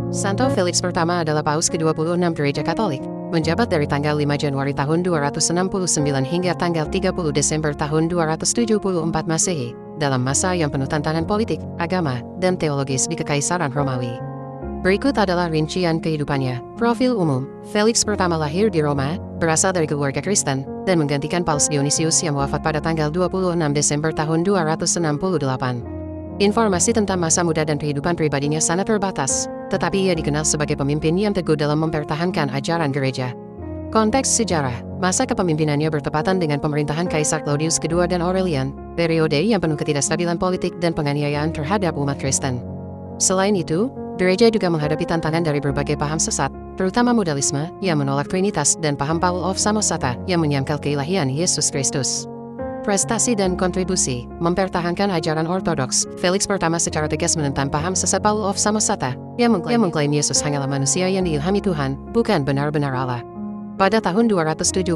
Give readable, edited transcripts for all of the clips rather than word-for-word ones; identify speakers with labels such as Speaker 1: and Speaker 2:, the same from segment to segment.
Speaker 1: Santo Felix pertama adalah Paus ke-26 Gereja Katolik, menjabat dari tanggal 5 Januari tahun 269 hingga tanggal 30 Desember tahun 274 Masehi, dalam masa yang penuh tantangan politik, agama, dan teologis di Kekaisaran Romawi. Berikut adalah rincian kehidupannya. Profil umum: Felix pertama lahir di Roma, berasal dari keluarga Kristen, dan menggantikan Paus Dionysius yang wafat pada tanggal 26 Desember tahun 268. Informasi tentang masa muda dan kehidupan pribadinya sangat terbatas, tetapi ia dikenal sebagai pemimpin yang teguh dalam mempertahankan ajaran gereja. Konteks sejarah: masa kepemimpinannya bertepatan dengan pemerintahan Kaisar Claudius II dan Aurelian, periode yang penuh ketidakstabilan politik dan penganiayaan terhadap umat Kristen. Selain itu, gereja juga menghadapi tantangan dari berbagai paham sesat, terutama modalisme yang menolak Trinitas dan paham Paul of Samosata yang menyangkal keilahian Yesus Kristus. Prestasi dan kontribusi: mempertahankan ajaran ortodoks. Felix pertama secara tegas menentang paham sesat Paul of Samosata yang mengklaim Yesus hanyalah manusia yang diilhami Tuhan, bukan benar-benar Allah. Pada tahun 272,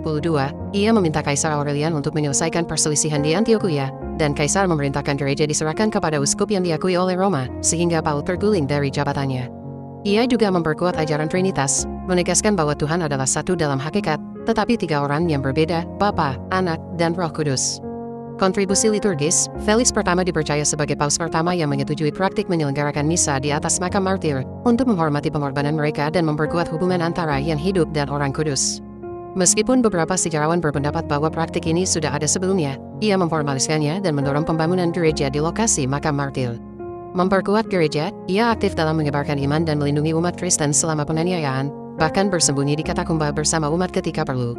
Speaker 1: ia meminta Kaisar Aurelian untuk menyelesaikan perselisihan di Antioquia, dan Kaisar memerintahkan gereja diserahkan kepada uskup yang diakui oleh Roma, sehingga Paul terguling dari jabatannya. Ia juga memperkuat ajaran Trinitas, menegaskan bahwa Tuhan adalah satu dalam hakikat, tetapi tiga orang yang berbeda, Bapa, Anak, dan Roh Kudus. Kontribusi liturgis: Felix pertama dipercaya sebagai paus pertama yang menyetujui praktik menyelenggarakan misa di atas makam martir, untuk menghormati pengorbanan mereka dan memperkuat hubungan antara yang hidup dan orang kudus. Meskipun beberapa sejarawan berpendapat bahwa praktik ini sudah ada sebelumnya, ia memformaliskannya dan mendorong pembangunan gereja di lokasi makam martir. Memperkuat gereja, ia aktif dalam menyebarkan iman dan melindungi umat Kristen selama penganiayaan, bahkan bersembunyi di katakumba bersama umat ketika perlu.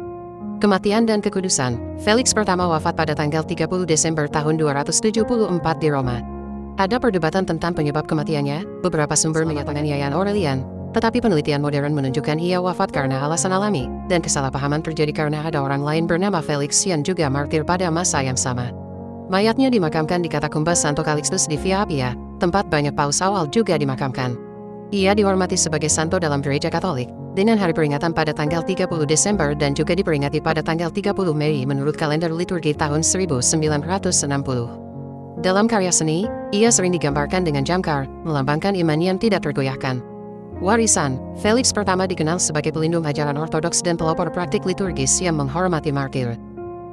Speaker 1: Kematian dan kekudusan: Felix pertama wafat pada tanggal 30 Desember tahun 274 di Roma. Ada perdebatan tentang penyebab kematiannya, beberapa sumber menyatakan penganiayaan Aurelian, tetapi penelitian modern menunjukkan ia wafat karena alasan alami, dan kesalahpahaman terjadi karena ada orang lain bernama Felix yang juga martir pada masa yang sama. Mayatnya dimakamkan di katakumba Santo Calixtus di Via Appia, tempat banyak paus awal juga dimakamkan. Ia dihormati sebagai santo dalam gereja Katolik, dengan hari peringatan pada tanggal 30 Desember dan juga diperingati pada tanggal 30 Mei menurut kalender liturgi tahun 1960. Dalam karya seni, ia sering digambarkan dengan jangkar, melambangkan iman yang tidak tergoyahkan. Warisan: Felix pertama dikenal sebagai pelindung ajaran ortodoks dan pelopor praktik liturgis yang menghormati martir.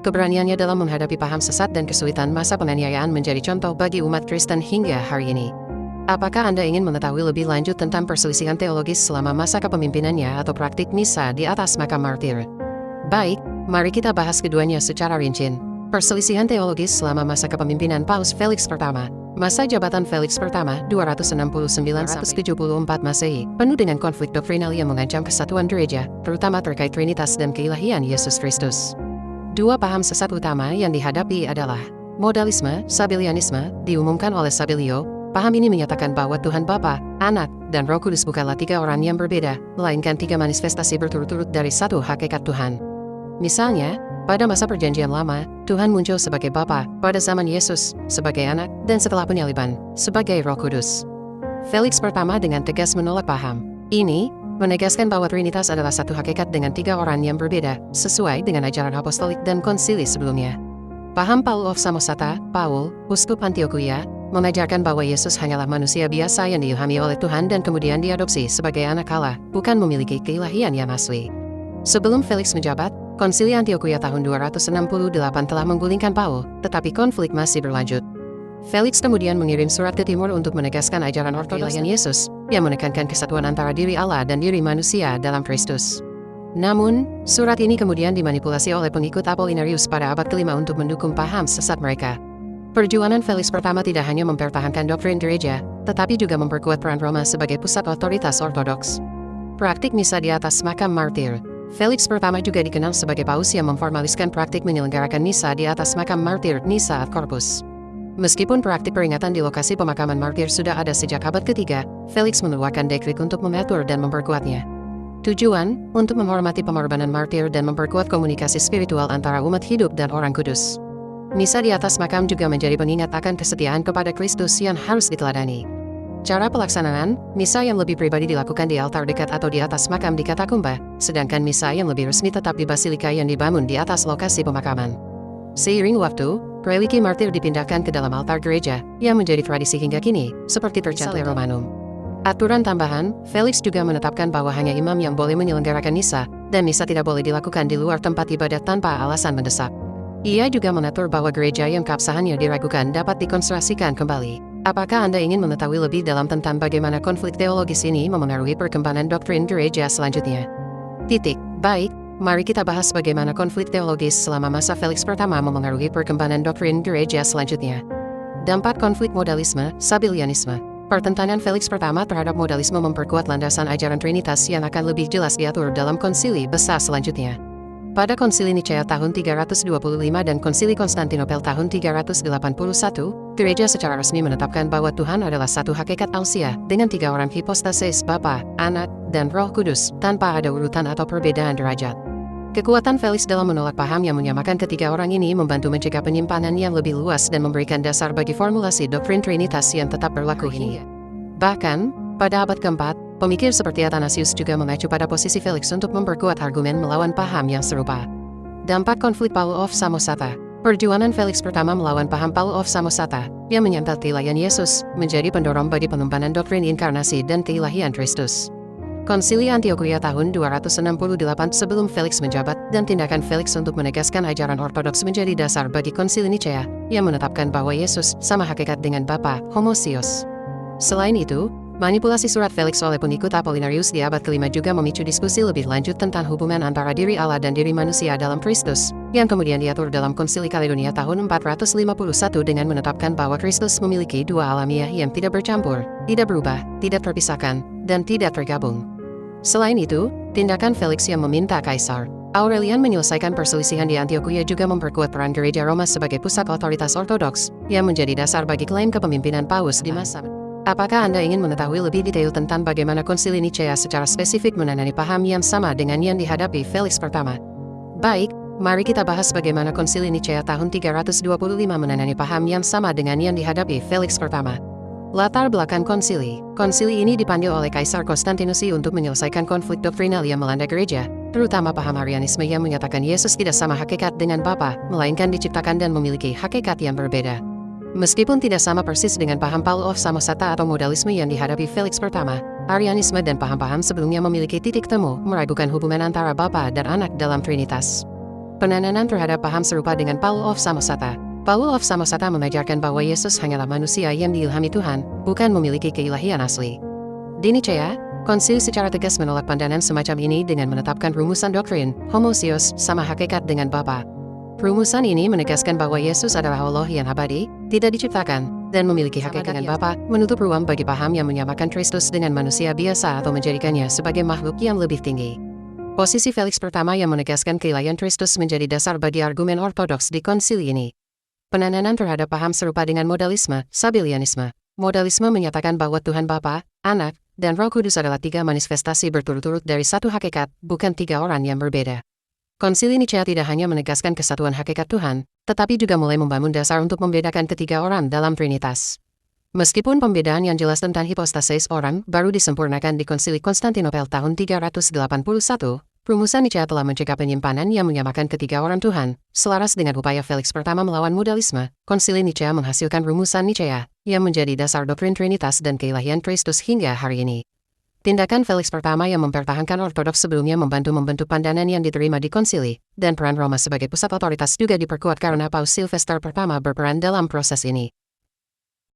Speaker 1: Keberaniannya dalam menghadapi paham sesat dan kesulitan masa penganiayaan menjadi contoh bagi umat Kristen hingga hari ini. Apakah Anda ingin mengetahui lebih lanjut tentang perselisihan teologis selama masa kepemimpinannya atau praktik misa di atas makam martir? Baik, mari kita bahas keduanya secara rinci. Perselisihan teologis selama masa kepemimpinan Paus Felix pertama. Masa jabatan Felix pertama 269–274 Masehi penuh dengan konflik doktrinal yang mengancam kesatuan gereja, terutama terkait Trinitas dan keilahian Yesus Kristus. Dua paham sesat utama yang dihadapi adalah modalisme, Sabellianisme, diumumkan oleh Sabellio. Paham ini menyatakan bahwa Tuhan Bapa, Anak, dan Roh Kudus bukanlah tiga orang yang berbeda, melainkan tiga manifestasi berturut-turut dari satu hakikat Tuhan. Misalnya, pada masa Perjanjian Lama, Tuhan muncul sebagai Bapa, pada zaman Yesus, sebagai Anak, dan setelah penyaliban, sebagai Roh Kudus. Felix pertama dengan tegas menolak paham ini, menegaskan bahwa Trinitas adalah satu hakikat dengan tiga orang yang berbeda, sesuai dengan ajaran apostolik dan konsili sebelumnya. Paham Paul of Samosata, Paul, uskup Antioquia, mengajarkan bahwa Yesus hanyalah manusia biasa yang diilhami oleh Tuhan dan kemudian diadopsi sebagai anak Allah, bukan memiliki keilahian yang asli. Sebelum Felix menjabat, Konsili Antioquia tahun 268 telah menggulingkan Paul, tetapi konflik masih berlanjut. Felix kemudian mengirim surat ke timur untuk menegaskan ajaran ortodoks Yesus, yang menekankan kesatuan antara diri Allah dan diri manusia dalam Kristus. Namun, surat ini kemudian dimanipulasi oleh pengikut Apollinarius pada abad kelima untuk mendukung paham sesat mereka. Perjuangan Felix pertama tidak hanya mempertahankan doktrin gereja, tetapi juga memperkuat peran Roma sebagai pusat otoritas ortodoks. Praktik misa di atas makam martir: Felix pertama juga dikenal sebagai paus yang memformaliskan praktik menyelenggarakan misa di atas makam martir, Missa ad Corpus. Meskipun praktik peringatan di lokasi pemakaman martir sudah ada sejak abad ketiga, Felix mengeluarkan dekrit untuk mengatur dan memperkuatnya. Tujuan: untuk menghormati pengorbanan martir dan memperkuat komunikasi spiritual antara umat hidup dan orang kudus. Misa di atas makam juga menjadi pengingat akan kesetiaan kepada Kristus yang harus diteladani. Cara pelaksanaan: misa yang lebih pribadi dilakukan di altar dekat atau di atas makam di katakumba, sedangkan misa yang lebih resmi tetap di basilika yang dibangun di atas lokasi pemakaman. Seiring waktu, religi martir dipindahkan ke dalam altar gereja, yang menjadi tradisi hingga kini, seperti tercantum Romanum. Aturan tambahan, Felix juga menetapkan bahwa hanya imam yang boleh menyelenggarakan misa, dan misa tidak boleh dilakukan di luar tempat ibadat tanpa alasan mendesak. Ia juga mengatur bahwa gereja yang keabsahannya diragukan dapat dikonstruksikan kembali. Apakah Anda ingin mengetahui lebih dalam tentang bagaimana konflik teologis ini memengaruhi perkembangan doktrin gereja selanjutnya? Baik, mari kita bahas bagaimana konflik teologis selama masa Felix pertama memengaruhi perkembangan doktrin gereja selanjutnya. Dampak konflik modalisme, Sabellianisme. Pertentangan Felix pertama terhadap modalisme memperkuat landasan ajaran Trinitas yang akan lebih jelas diatur dalam konsili besar selanjutnya. Pada konsili Nicea tahun 325 dan konsili Konstantinopel tahun 381, gereja secara resmi menetapkan bahwa Tuhan adalah satu hakikat ausia dengan 3 orang hipostasis Bapa, Anak, dan Roh Kudus, tanpa ada urutan atau perbedaan derajat. Kekuatan Felix dalam menolak paham yang menyamakan ketiga orang ini membantu mencegah penyimpanan yang lebih luas dan memberikan dasar bagi formulasi doktrin Trinitas yang tetap berlaku hingga. Bahkan, pada abad keempat, pemikir seperti Athanasius juga mengacu pada posisi Felix untuk memperkuat argumen melawan paham yang serupa. Dampak konflik Paul of Samosata. Perjuangan Felix pertama melawan paham Paul of Samosata, yang menyangkal keilahian Yesus, menjadi pendorong bagi pengembangan doktrin inkarnasi dan keilahian Kristus. Konsili Antioquia tahun 268 sebelum Felix menjabat, dan tindakan Felix untuk menegaskan ajaran ortodoks menjadi dasar bagi konsili Nicea, yang menetapkan bahwa Yesus sama hakikat dengan Bapa, homoousios. Selain itu, manipulasi surat Felix oleh pengikut Apollinarius di abad kelima juga memicu diskusi lebih lanjut tentang hubungan antara diri Allah dan diri manusia dalam Kristus, yang kemudian diatur dalam Konsili Kaledonia tahun 451 dengan menetapkan bahwa Kristus memiliki dua alamiah yang tidak bercampur, tidak berubah, tidak terpisahkan, dan tidak tergabung. Selain itu, tindakan Felix yang meminta Kaisar Aurelian menyelesaikan perselisihan di Antioquia juga memperkuat peran gereja Roma sebagai pusat otoritas ortodoks, yang menjadi dasar bagi klaim kepemimpinan Paus di masa. Apakah Anda ingin mengetahui lebih detail tentang bagaimana konsili Nicea secara spesifik menangani paham yang sama dengan yang dihadapi Felix pertama? Baik, mari kita bahas bagaimana konsili Nicea tahun 325 menangani paham yang sama dengan yang dihadapi Felix pertama. Latar belakang konsili. Konsili ini dipanggil oleh Kaisar Konstantinus untuk menyelesaikan konflik doktrinal yang melanda gereja, terutama paham Arianisme yang menyatakan Yesus tidak sama hakikat dengan Bapa, melainkan diciptakan dan memiliki hakikat yang berbeda. Meskipun tidak sama persis dengan paham Paul of Samosata atau modalisme yang dihadapi Felix pertama, Arianisme dan paham-paham sebelumnya memiliki titik temu meragukan hubungan antara Bapa dan Anak dalam Trinitas. Penanaman terhadap paham serupa dengan Paul of Samosata. Paul of Samosata mengajarkan bahwa Yesus hanyalah manusia yang diilhami Tuhan, bukan memiliki keilahian asli. Di Nicea, konsili secara tegas menolak pandangan semacam ini dengan menetapkan rumusan doktrin, homoousios, sama hakikat dengan Bapa. Rumusan ini menegaskan bahwa Yesus adalah Allah yang abadi, tidak diciptakan, dan memiliki hakikat dengan Bapa, menutup ruang bagi paham yang menyamakan Kristus dengan manusia biasa atau menjadikannya sebagai makhluk yang lebih tinggi. Posisi Felix pertama yang menegaskan keilahian Kristus menjadi dasar bagi argumen ortodoks di konsili ini. Penanaman terhadap paham serupa dengan modalisme, Sabellianisme. Modalisme menyatakan bahwa Tuhan Bapa, Anak, dan Roh Kudus adalah 3 manifestasi berturut-turut dari satu hakikat, bukan 3 orang yang berbeda. Konsili Nicea tidak hanya menegaskan kesatuan hakikat Tuhan, tetapi juga mulai membangun dasar untuk membedakan ketiga orang dalam Trinitas. Meskipun pembedaan yang jelas tentang hipostasis orang baru disempurnakan di Konsili Konstantinopel tahun 381, rumusan Nicea telah mencegah penyimpanan yang menyamakan ketiga orang Tuhan. Selaras dengan upaya Felix pertama melawan modalisme, Konsili Nicea menghasilkan rumusan Nicea, yang menjadi dasar doktrin Trinitas dan keilahian Kristus hingga hari ini. Tindakan Felix pertama yang mempertahankan ortodoks sebelumnya membentuk pandangan yang diterima di konsili, dan peran Roma sebagai pusat otoritas juga diperkuat karena Paus Sylvester pertama berperan dalam proses ini.